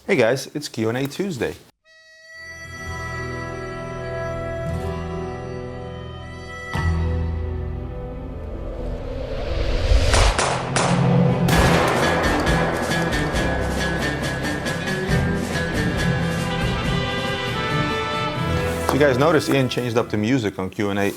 Hey guys, it's Q&A Tuesday. You guys notice Ian changed up the music on Q&A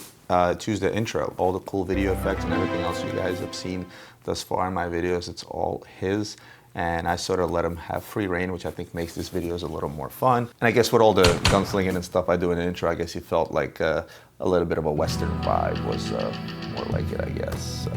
Tuesday intro. All the cool video effects and everything else you guys have seen thus far in my videos, it's all his. And I sort of let him have free reign, which I think makes these videos a little more fun. And I guess with all the gunslinging and stuff I do in the intro, I guess he felt like a little bit of a Western vibe was more like it, I guess. So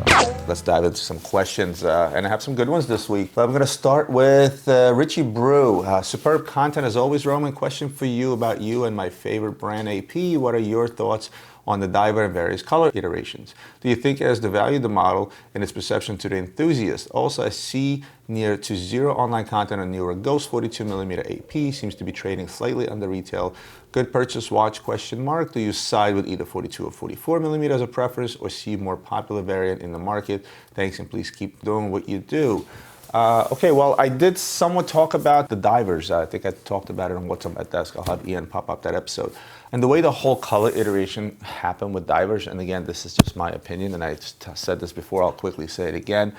let's dive into some questions, and I have some good ones this week. But I'm gonna start with Richie Brew. Superb content as always, Roman. Question for you about you and my favorite brand, AP. What are your thoughts on the diver and various color iterations? Do you think it has devalued the model in its perception to the enthusiast? Also, I see near to zero online content on newer Ghost 42mm AP. Seems to be trading slightly under retail. Good purchase watch, question mark. Do you side with either 42 or 44mm as a preference or see more popular variant in the market? Thanks, and please keep doing what you do. Okay, well, I did somewhat talk about the divers. I think I talked about it on What's on My Desk. I'll have Ian pop up that episode. And the way the whole color iteration happened with divers, and again, this is just my opinion, and I said this before, I'll quickly say it again.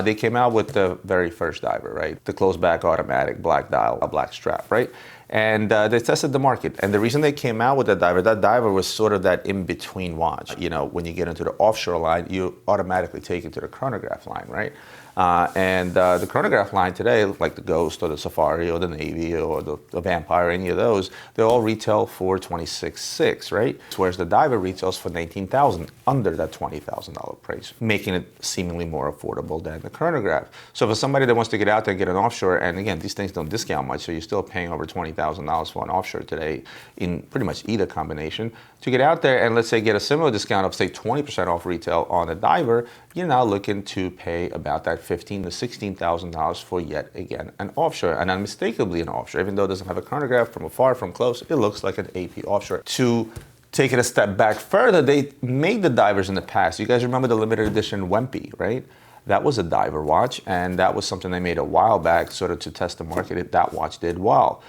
They came out with the very first diver, right? The closed back automatic, black dial, a black strap, right? And they tested the market. And the reason they came out with that diver was sort of that in-between watch. You know, when you get into the Offshore line, you automatically take it to the chronograph line, right? The chronograph line today, like the Ghost or the Safari or the Navy or the Vampire, any of those, they all retail for $26,600, right? Whereas the diver retails for $19,000, under that $20,000 price, making it seemingly more affordable than the chronograph. So for somebody that wants to get out there and get an Offshore, and again, these things don't discount much, so you're still paying over $20,000 for an Offshore today in pretty much either combination. To get out there and let's say get a similar discount of say 20% off retail on a diver, you're now looking to pay about that $15,000 to $16,000 for yet again an Offshore, and unmistakably an Offshore. Even though it doesn't have a chronograph, from afar, from close, it looks like an AP Offshore. To take it a step back further, they made the divers in the past. You guys remember the limited edition Wimpy, right? That was a diver watch, and that was something they made a while back sort of to test the market. That watch did well.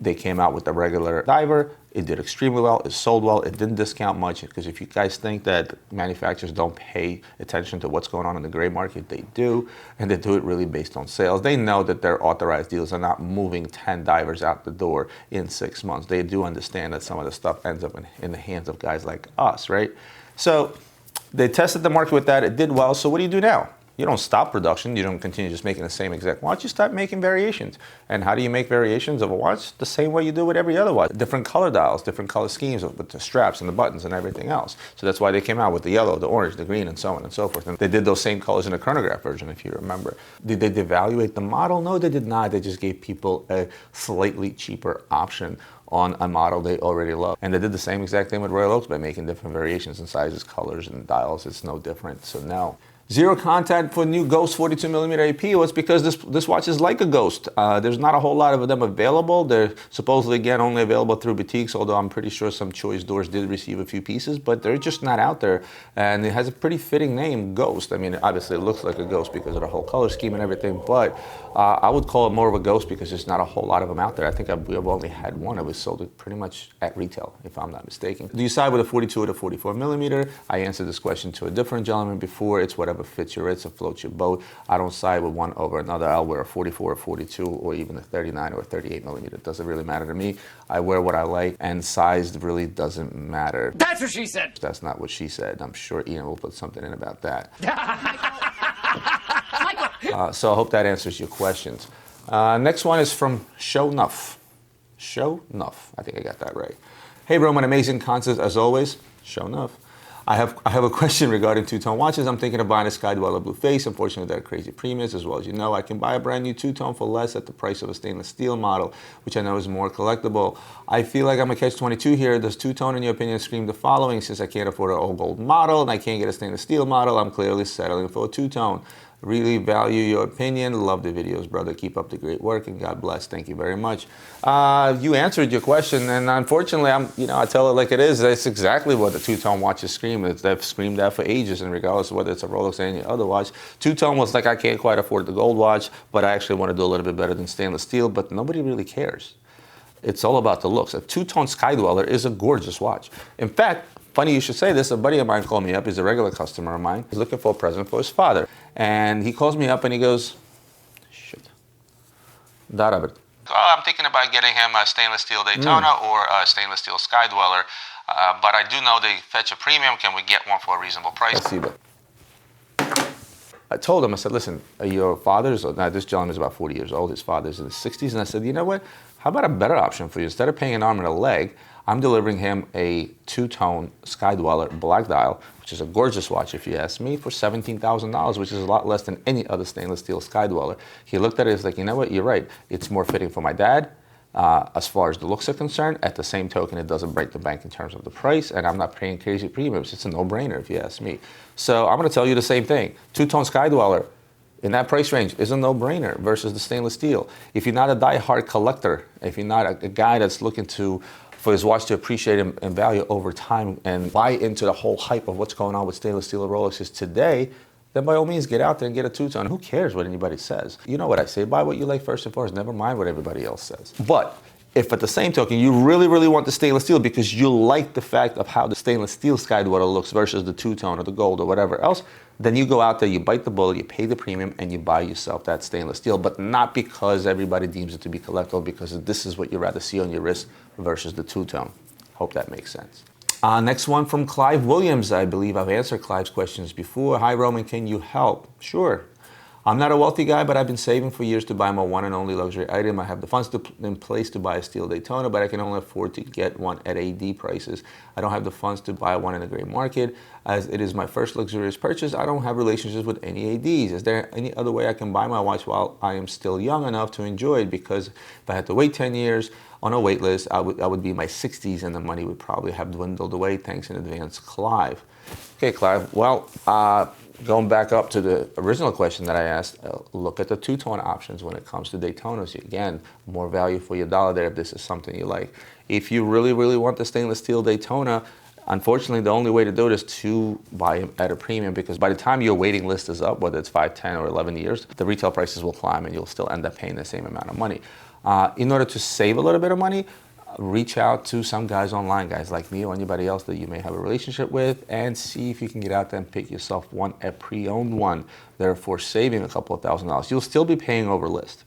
They came out with the regular diver. It did extremely well. It sold well. It didn't discount much, because if you guys think that manufacturers don't pay attention to what's going on in the gray market, they do, and they do it really based on sales. They know that their authorized dealers are not moving 10 divers out the door in 6 months. They do understand that some of the stuff ends up in the hands of guys like us, right? So they tested the market with that. It did well. So what do you do now? You don't stop production. You don't continue just making the same exact watch. You start making variations. And how do you make variations of a watch? The same way you do with every other watch. Different color dials, different color schemes with the straps and the buttons and everything else. So that's why they came out with the yellow, the orange, the green, and so on and so forth. And they did those same colors in the chronograph version, if you remember. Did they devaluate the model? No, they did not. They just gave people a slightly cheaper option on a model they already love. And they did the same exact thing with Royal Oaks by making different variations in sizes, colors, and dials. It's no different. So no. Zero content for new Ghost 42mm AP. Well, it's because this watch is like a Ghost. There's not a whole lot of them available. They're supposedly, again, only available through boutiques, although I'm pretty sure some choice doors did receive a few pieces, but they're just not out there. And it has a pretty fitting name, Ghost. I mean, obviously it looks like a Ghost because of the whole color scheme and everything, but I would call it more of a Ghost because there's not a whole lot of them out there. I think we've only had one. It was sold pretty much at retail, if I'm not mistaken. Do you side with a 42 or the 44mm? I answered this question to a different gentleman before. It's whatever fits your wrist or floats your boat. I don't side with one over another. I'll wear a 44 or 42 or even a 39 or a 38mm. It doesn't really matter to me. I wear what I like, and size really doesn't matter. That's what she said. That's not what she said. I'm sure Ian will put something in about that. So I hope that answers your questions. Next one is from Show Nuff. Show Nuff. I think I got that right. Hey, Roman, amazing concept as always. Show Nuff. I have a question regarding two-tone watches. I'm thinking of buying a Sky Dweller Blue Face. Unfortunately, they're crazy premiums, as well as you know. I can buy a brand new two-tone for less at the price of a stainless steel model, which I know is more collectible. I feel like I'm a catch-22 here. Does two-tone, in your opinion, scream the following? Since I can't afford an all-gold model and I can't get a stainless steel model, I'm clearly settling for a two-tone. Really value your opinion. Love the videos, brother. Keep up the great work, and God bless. Thank you very much. You answered your question, and unfortunately, I tell it like it is. That's exactly what the two-tone watches scream. They've screamed that for ages, and regardless of whether it's a Rolex or any other watch. Two-tone was like, I can't quite afford the gold watch, but I actually want to do a little bit better than stainless steel, but nobody really cares. It's all about the looks. A two-tone Sky Dweller is a gorgeous watch. In fact, funny you should say this, a buddy of mine called me up. He's a regular customer of mine. He's looking for a present for his father. And he calls me up and he goes, shit, Robert. Oh, I'm thinking about getting him a stainless steel Daytona or a stainless steel Sky Dweller. But I do know they fetch a premium. Can we get one for a reasonable price? Let's see that. I told him, I said, listen, your father's, now this gentleman is about 40 years old. His father's in his 60s. And I said, you know what? How about a better option for you? Instead of paying an arm and a leg, I'm delivering him a two-tone Sky Dweller black dial, which is a gorgeous watch if you ask me, for $17,000, which is a lot less than any other stainless steel Sky Dweller. He looked at it, he's like, you know what, you're right. It's more fitting for my dad as far as the looks are concerned. At the same token, it doesn't break the bank in terms of the price, and I'm not paying crazy premiums. It's a no-brainer if you ask me. So I'm going to tell you the same thing. Two-tone Sky Dweller in that price range is a no-brainer versus the stainless steel. If you're not a die-hard collector, if you're not a guy that's looking for his watch to appreciate in value over time and buy into the whole hype of what's going on with stainless steel Rolexes today, then by all means get out there and get a two-tone. Who cares what anybody says? You know what I say, buy what you like first and foremost, never mind what everybody else says. But if at the same token you really, really want the stainless steel because you like the fact of how the stainless steel Sky Dweller looks versus the two-tone or the gold or whatever else, then you go out there, you bite the bullet, you pay the premium, and you buy yourself that stainless steel, but not because everybody deems it to be collectible, because this is what you'd rather see on your wrist versus the two-tone. Hope that makes sense. Next one from Clive Williams. I believe I've answered Clive's questions before. Hi, Roman, can you help? Sure. I'm not a wealthy guy, but I've been saving for years to buy my one and only luxury item. I have the funds in place to buy a steel Daytona, but I can only afford to get one at AD prices. I don't have the funds to buy one in the gray market. As it is my first luxurious purchase, I don't have relationships with any ADs. Is there any other way I can buy my watch while I am still young enough to enjoy it? Because if I had to wait 10 years on a wait list, I would be in my 60s and the money would probably have dwindled away. Thanks in advance, Clive. Okay, Clive. Well, going back up to the original question that I asked, look at the two-tone options when it comes to Daytonas. Again, more value for your dollar there if this is something you like. If you really, really want the stainless steel Daytona, unfortunately, the only way to do it is to buy them at a premium, because by the time your waiting list is up, whether it's 5, 10, or 11 years, the retail prices will climb and you'll still end up paying the same amount of money. In order to save a little bit of money, reach out to some guys online, guys like me or anybody else that you may have a relationship with, and see if you can get out there and pick yourself one, a pre-owned one, therefore saving a couple of $1,000s. You'll still be paying over list,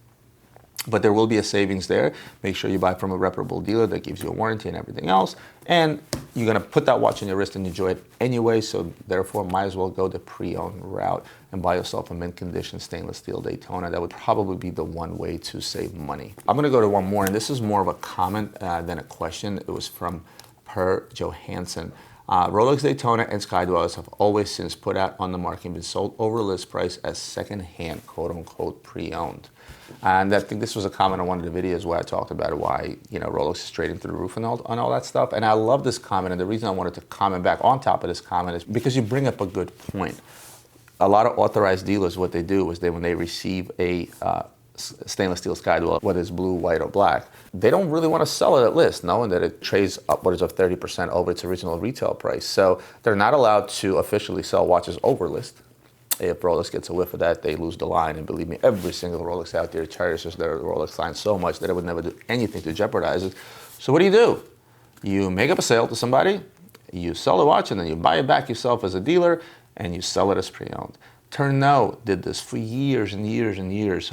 but there will be a savings there. Make sure you buy from a reputable dealer that gives you a warranty and everything else, and you're going to put that watch on your wrist and enjoy it anyway, so therefore might as well go the pre-owned route and buy yourself a mint condition stainless steel Daytona. That would probably be the one way to save money. I'm going to go to one more, and this is more of a comment than a question. It was from Per Johansson. Rolex Daytona and Sky Dwellers have always since put out on the market and been sold over list price as second-hand, quote-unquote, pre-owned. And I think this was a comment on one of the videos where I talked about why, Rolex is trading through the roof and all that stuff. And I love this comment, and the reason I wanted to comment back on top of this comment is because you bring up a good point. A lot of authorized dealers, what they do is when they receive a stainless steel Sky Dweller, whether it's blue, white, or black, they don't really want to sell it at list, knowing that it trades upwards of 30% over its original retail price. So they're not allowed to officially sell watches over list. If Rolex gets a whiff of that, they lose the line. And believe me, every single Rolex out there cherishes their Rolex line so much that it would never do anything to jeopardize it. So what do? You make up a sale to somebody, you sell the watch, and then you buy it back yourself as a dealer, and you sell it as pre-owned. Tourneau did this for years and years and years.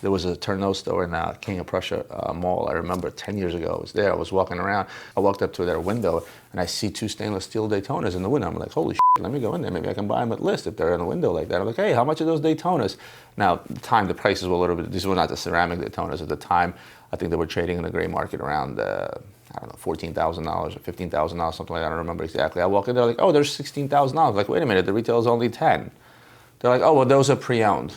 There was a Tourneau store in King of Prussia Mall. I remember 10 years ago I was there. I was walking around. I walked up to their window, and I see 2 stainless steel Daytonas in the window. I'm like, holy shit, let me go in there. Maybe I can buy them at list if they're in the window like that. I'm like, hey, how much are those Daytonas? Now, at the time, the prices were a little bit, these were not the ceramic Daytonas at the time. I think they were trading in the gray market around, I don't know, $14,000 or $15,000, something like that. I don't remember exactly. I walk in there like, oh, there's $16,000. Like, wait a minute, the retail is only 10. They're like, oh, well, those are pre-owned.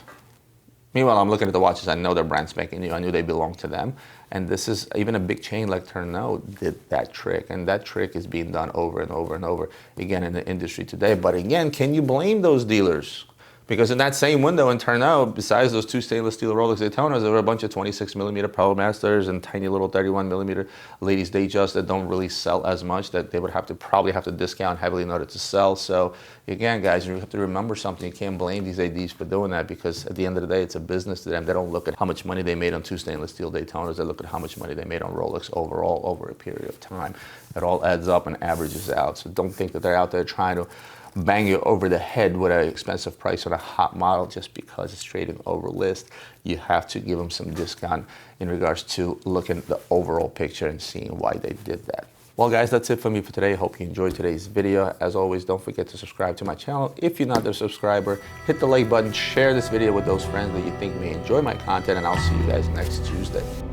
Meanwhile, I'm looking at the watches. I know they're brand spanking new. I knew they belonged to them. And this is, even a big chain like Tourneau did that trick. And that trick is being done over and over and over again in the industry today. But again, can you blame those dealers? Because in that same window in turnout, besides those two stainless steel Rolex Daytonas, there were a bunch of 26mm Pearl Masters and tiny little 31mm ladies Datejust that don't really sell as much, that they would probably have to discount heavily in order to sell. So again, guys, you have to remember something. You can't blame these ADs for doing that, because at the end of the day, it's a business to them. They don't look at how much money they made on two stainless steel Daytonas. They look at how much money they made on Rolex overall over a period of time. It all adds up and averages out. So don't think that they're out there trying to bang you over the head with an expensive price on a hot model just because it's trading over list. You have to give them some discount in regards to looking at the overall picture and seeing why they did that. Well, guys, that's it for me for today. Hope you enjoyed today's video. As always, don't forget to subscribe to my channel. If you're not a subscriber, hit the like button, share this video with those friends that you think may enjoy my content, and I'll see you guys next Tuesday.